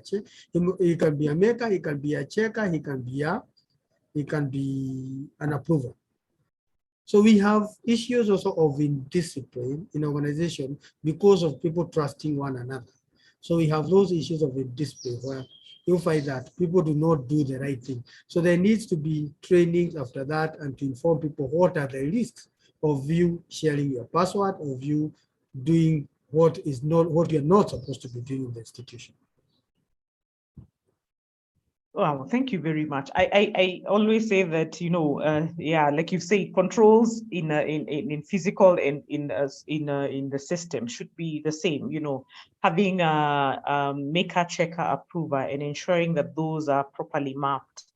he can be a maker, he can be a checker, he can be an approver. So we have issues also of indiscipline in organization because of people trusting one another. So we have those issues of indiscipline where you find that people do not do the right thing. So there needs to be trainings after that and to inform people what are the risks of you sharing your password, of you doing what you're not supposed to be doing in the institution. Wow, thank you very much. I always say that, yeah, like you say, controls in physical and in the system should be the same. Having a maker, checker, approver, and ensuring that those are properly mapped.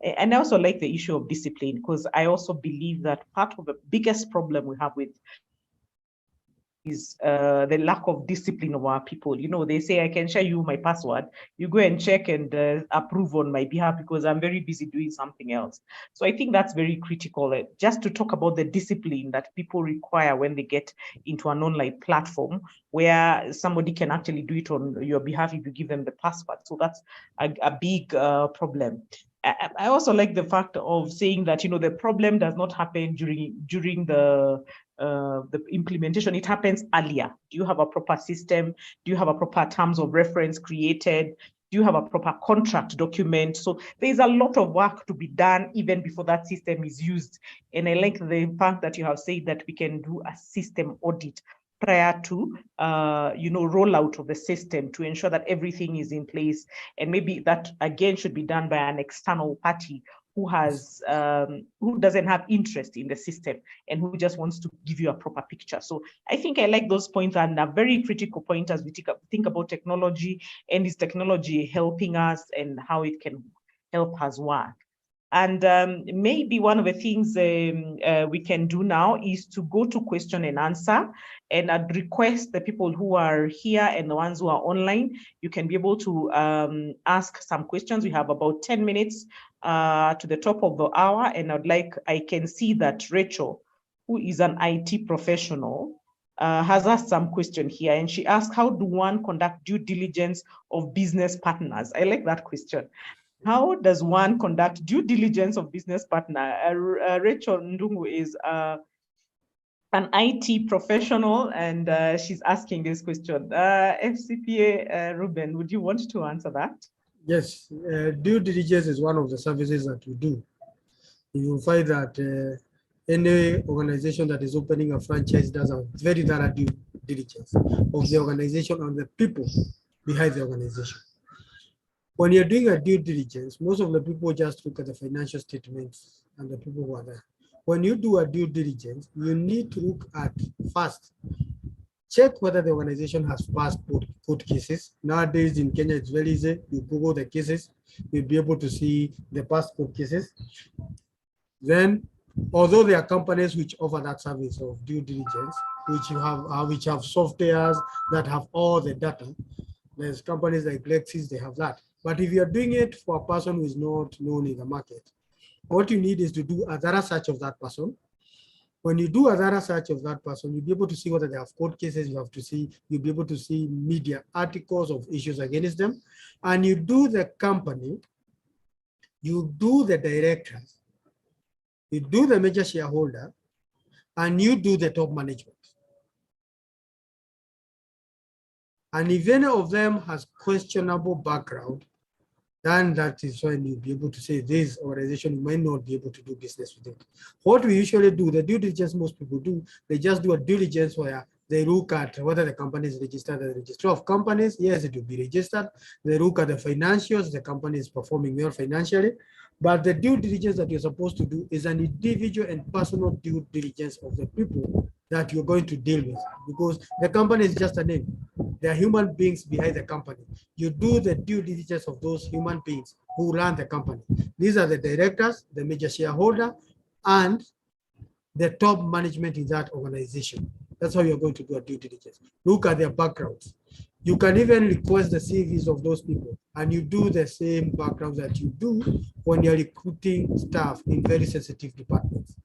And I also like the issue of discipline, because I also believe that part of the biggest problem we have with is the lack of discipline of our people. They say, I can share you my password. You go and check and approve on my behalf because I'm very busy doing something else. So I think that's very critical. Just to talk about the discipline that people require when they get into an online platform where somebody can actually do it on your behalf if you give them the password. So that's a big problem. I also like the fact of saying that, the problem does not happen during the implementation. It happens earlier. Do you have a proper system? Do you have a proper terms of reference created? Do you have a proper contract document? So there's a lot of work to be done even before that system is used. And I like the fact that you have said that we can do a system audit prior to rollout of the system to ensure that everything is in place. And maybe that again should be done by an external party who doesn't have interest in the system and who just wants to give you a proper picture. So I think I like those points, and a very critical point as we think about technology, and is technology helping us and how it can help us work. And maybe one of the things we can do now is to go to question and answer. And I'd request the people who are here and the ones who are online, you can be able to ask some questions. We have about 10 minutes to the top of the hour. And I can see that Rachel, who is an IT professional, has asked some question here. And she asked, how do one conduct due diligence of business partners? I like that question. How does one conduct due diligence of business partner? Rachel Ndungu is an IT professional, and she's asking this question. FCPA Reuben, would you want to answer that? Yes, due diligence is one of the services that we do. You will find that any organization that is opening a franchise does a very thorough due diligence of the organization and the people behind the organization. When you're doing a due diligence, most of the people just look at the financial statements and the people who are there. When you do a due diligence, you need to look at first, check whether the organization has past court cases. Nowadays in Kenya, it's very easy. You Google the cases, you'll be able to see the past court cases. Then, although there are companies which offer that service of due diligence, which have softwares that have all the data, there's companies like Lexis, they have that. But if you're doing it for a person who is not known in the market, what you need is to do a thorough search of that person. When you do a thorough search of that person, you'll be able to see whether they have court cases. You'll be able to see media articles of issues against them. And you do the company, you do the directors, you do the major shareholder, and you do the top management. And if any of them has questionable background, then that is when you'll be able to say this organization, you might not be able to do business with it. What we usually do, the due diligence most people do, they just do a due diligence where they look at whether the company is registered at the registry of companies. Yes, it will be registered. They look at the financials, the company is performing well financially. But the due diligence that you're supposed to do is an individual and personal due diligence of the people that you're going to deal with, because the company is just a name. There are human beings behind the company. You do the due diligence of those human beings who run the company. These are the directors, the major shareholder, and the top management in that organization. That's how you're going to do a due diligence. Look at their backgrounds. You can even request the CVs of those people, and you do the same backgrounds that you do when you're recruiting staff in very sensitive departments,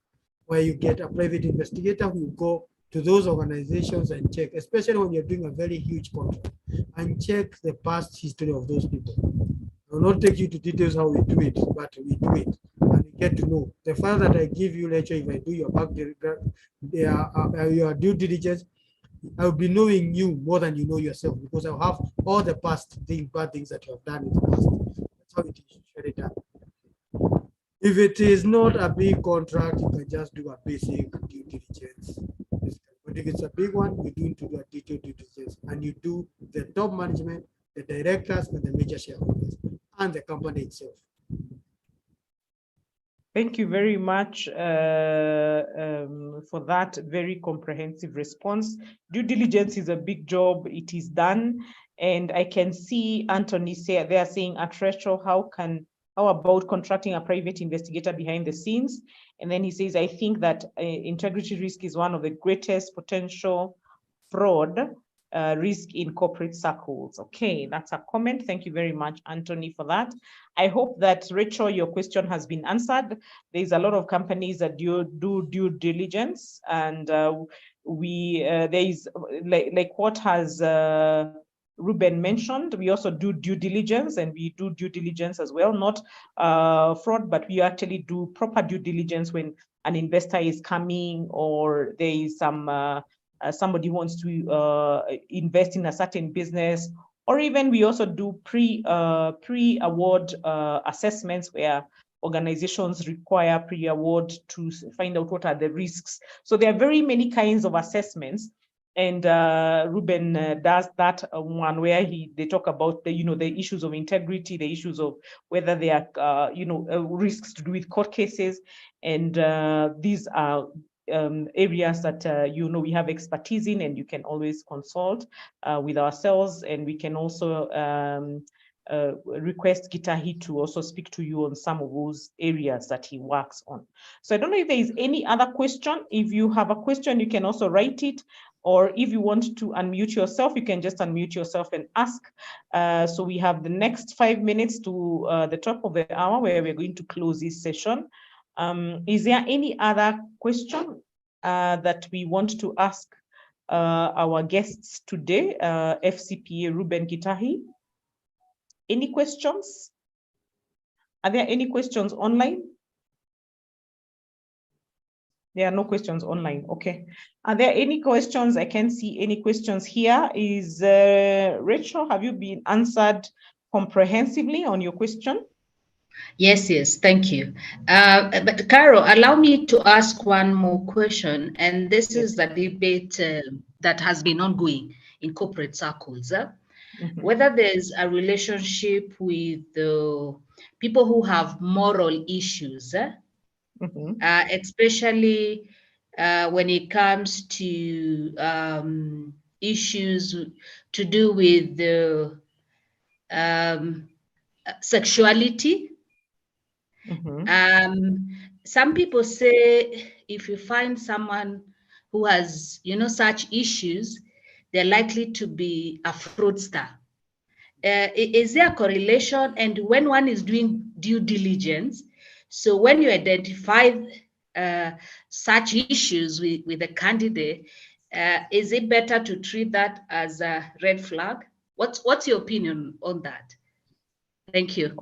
where you get a private investigator who will go to those organizations and check, especially when you're doing a very huge contract, and check the past history of those people. I will not take you to details how we do it, but we do it. And we get to know. The file that I give you later, if I do your your due diligence, I'll be knowing you more than you know yourself, because I'll have all the past bad things that you have done in the past. That's how it is usually done. If it is not a big contract, you can just do a basic due diligence. But if it's a big one, you do need to do a detailed due diligence, and you do the top management, the directors, and the major shareholders, and the company itself. Thank you very much for that very comprehensive response. Due diligence is a big job. It is done. And I can see Anthony say, they are saying at Retro, how about contracting a private investigator behind the scenes? And then he says, I think that integrity risk is one of the greatest potential fraud risk in corporate circles. Okay, that's a comment. Thank you very much, Anthony, for that. I hope that, Rachel, your question has been answered. There's a lot of companies that do due diligence, and there is like what has Reuben mentioned, we also do due diligence, and we do due diligence as well, not fraud, but we actually do proper due diligence when an investor is coming, or there is some somebody wants to invest in a certain business, or even we also do pre-award assessments where organizations require pre-award to find out what are the risks. So there are very many kinds of assessments, and Reuben does that one where they talk about the the issues of integrity, the issues of whether there are risks to do with court cases, and these are areas that we have expertise in, and you can always consult with ourselves, and we can also request Gitahi to also speak to you on some of those areas that he works on. So I don't know if there is any other question. If you have a question, you can also write it, or if you want to unmute yourself, you can just unmute yourself and ask. So we have the next 5 minutes to the top of the hour where we're going to close this session. Is there any other question that we want to ask our guests today, FCPA Reuben Gitahi? Any questions? Are there any questions online? There are no questions online. Okay. Are there any questions? I can't see any questions here. Is Rachel, have you been answered comprehensively on your question? Yes, thank you. But Carol, allow me to ask one more question, and this is the debate that has been ongoing in corporate circles. Whether there's a relationship with people who have moral issues, especially when it comes to issues to do with the sexuality. Some people say if you find someone who has, such issues, they're likely to be a fraudster. Is there a correlation? And when one is doing due diligence, so when you identify such issues with a candidate, is it better to treat that as a red flag? What's your opinion on that? Thank you.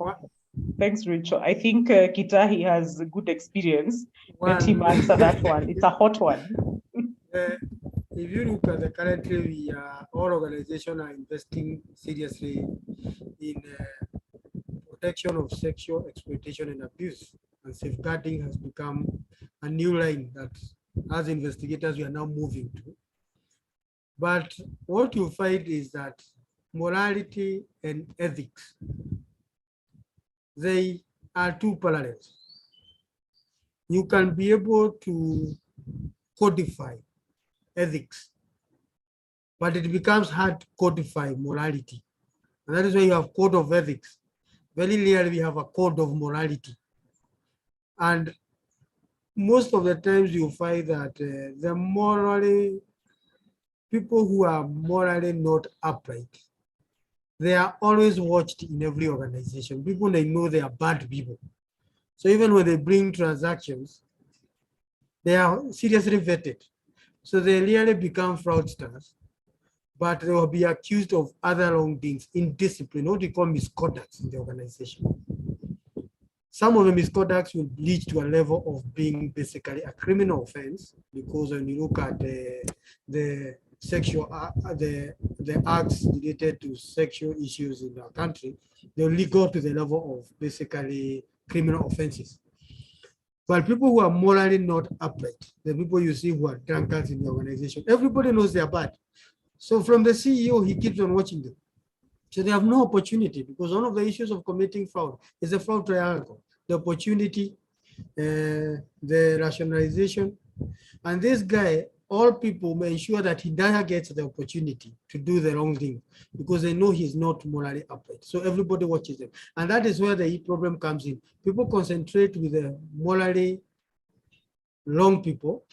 Thanks, Rachel. I think Gitahi has a good experience. Let him answer that one. It's a hot one. If you look at the currently, all organizations are investing seriously in protection of sexual exploitation and abuse, and safeguarding has become a new line that, as investigators, we are now moving to. But what you find is that morality and ethics, they are two parallels. You can be able to codify ethics, but it becomes hard to codify morality. And that is why you have code of ethics. Very rarely we have a code of morality. And most of the times you find that people who are morally not upright, they are always watched in every organization. People, they know they are bad people. So even when they bring transactions, they are seriously vetted. So they really become fraudsters, but they will be accused of other wrongdoings, indiscipline, what we call misconduct in the organization. some of the misconducts will lead to a level of being basically a criminal offense, because when you look at the sexual the acts related to sexual issues in our country, they will go to the level of basically criminal offenses. But people who are morally not upright, the people you see who are drunkards in the organization, everybody knows they are bad. So from the CEO, he keeps on watching them. So they have no opportunity, because one of the issues of committing fraud is the fraud triangle, the opportunity, the rationalization. And this guy, all people may ensure that he never gets the opportunity to do the wrong thing, because they know he's not morally upright. So everybody watches them. And that is where the problem comes in. People concentrate with the morally wrong people,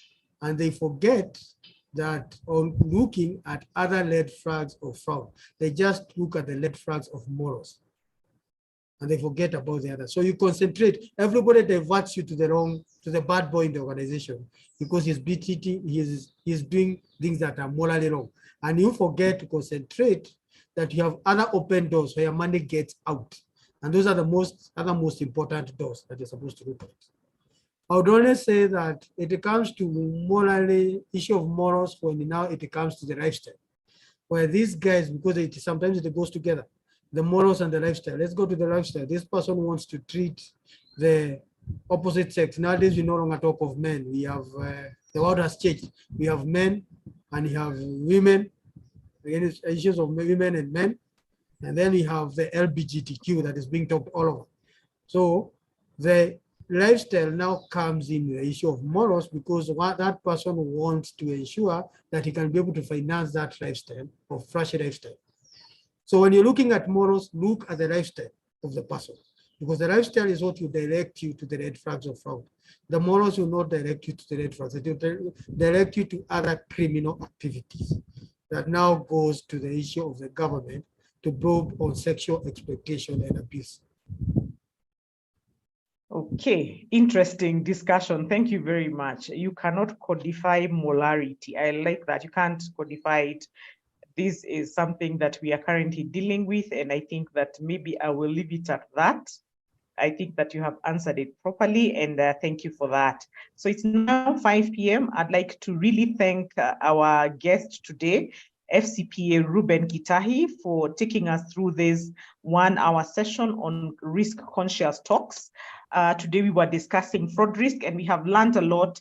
and they forget that on looking at other red flags of fraud, they just look at the red flags of morals, and they forget about the other. So you concentrate, everybody diverts you to the bad boy in the organization, because he's he's doing things that are morally wrong. And you forget to concentrate that you have other open doors where your money gets out. And those are the other most important doors that you're supposed to look at. I would only say that it comes to issue of morals when now it comes to the lifestyle, where these guys, because sometimes it goes together, the morals and the lifestyle. Let's go to the lifestyle. This person wants to treat the opposite sex. Nowadays, we no longer talk of men. We have, the world has changed. We have men and we have women, again, it's issues of women and men. And then we have the LGBTQ that is being talked all over. So the lifestyle now comes in the issue of morals, because what that person wants to ensure that he can be able to finance that lifestyle or flashy lifestyle. So when you're looking at morals, look at the lifestyle of the person, because the lifestyle is what will direct you to the red flags of fraud. The morals will not direct you to the red flags. It will direct you to other criminal activities. That now goes to the issue of the government to probe on sexual exploitation and abuse. Okay, interesting discussion. Thank you very much. You cannot codify molarity. I like that. You can't codify it. This is something that we are currently dealing with, and I think that maybe I will leave it at that. I think that you have answered it properly, and thank you for that. So it's now 5 p.m. I'd like to really thank our guest today, FCPA Reuben Gitahi, for taking us through this 1-hour session on risk-conscious talks. Today we were discussing fraud risk, and we have learned a lot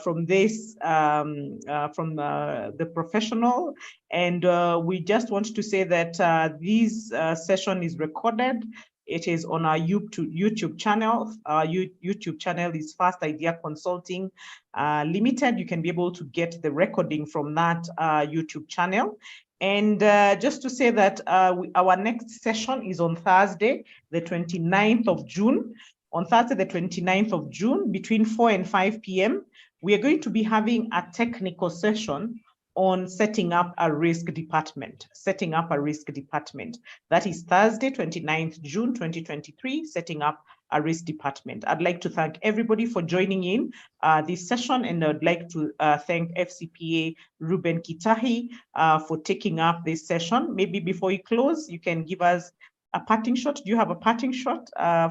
from this, from the professional. And we just want to say that this session is recorded. It is on our YouTube channel. Our YouTube channel is First Idea Consulting Limited. You can be able to get the recording from that YouTube channel. And just to say that our next session is on Thursday, the 29th of June. On Thursday, the 29th of June, between 4 and 5 p.m., we are going to be having a technical session on setting up a risk department, That is Thursday, 29th June, 2023, setting up a risk department. I'd like to thank everybody for joining in this session, and I'd like to thank FCPA Reuben Gitahi for taking up this session. Maybe before you close, you can give us a parting shot. Do you have a parting shot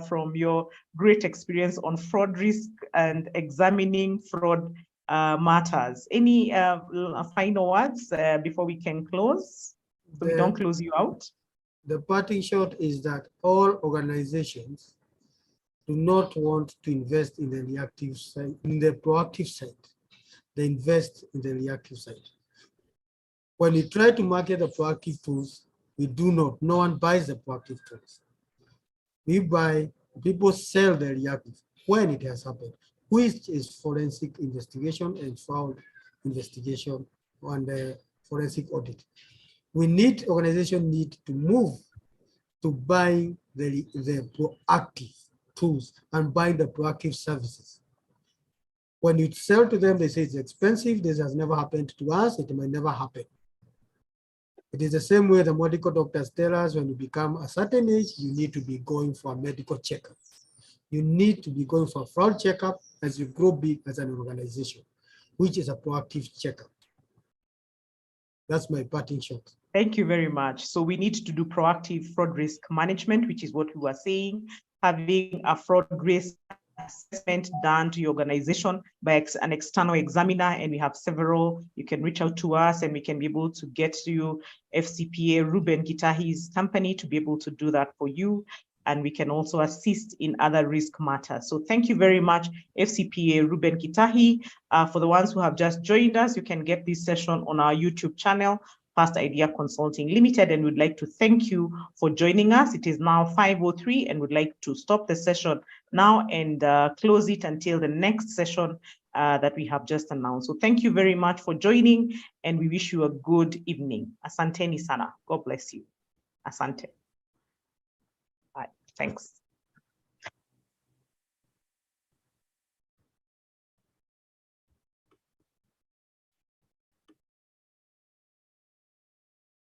from your great experience on fraud risk and examining fraud matters? Any final words before we can close, so we don't close you out? The parting shot is that all organizations do not want to invest in the reactive side, in the proactive side. They invest in the reactive side. When you try to market the proactive tools, no one buys the proactive tools. People sell the reactive when it has happened, which is forensic investigation and fraud investigation and the forensic audit. Organizations need to move to buying the proactive tools and buying the proactive services. When you sell to them, they say it's expensive. This has never happened to us. It might never happen. It is the same way the medical doctors tell us when you become a certain age, you need to be going for a medical checkup. You need to be going for a fraud checkup as you grow big as an organization, which is a proactive checkup. That's my parting shot. Thank you very much. So we need to do proactive fraud risk management, which is what we were saying. having a fraud risk assessment done to your organization by an external examiner, and we have several. You can reach out to us and we can be able to get you FCPA Reuben Gitahi's company to be able to do that for you. And we can also assist in other risk matters. So thank you very much, FCPA Reuben Gitahi. For the ones who have just joined us, you can get this session on our YouTube channel, Fast Idea Consulting Limited, and we'd like to thank you for joining us. It is now 5:03, and we'd like to stop the session now and close it until the next session that we have just announced. So thank you very much for joining, and we wish you a good evening. Asanteni sana. God bless you. Asante. Bye. Thanks.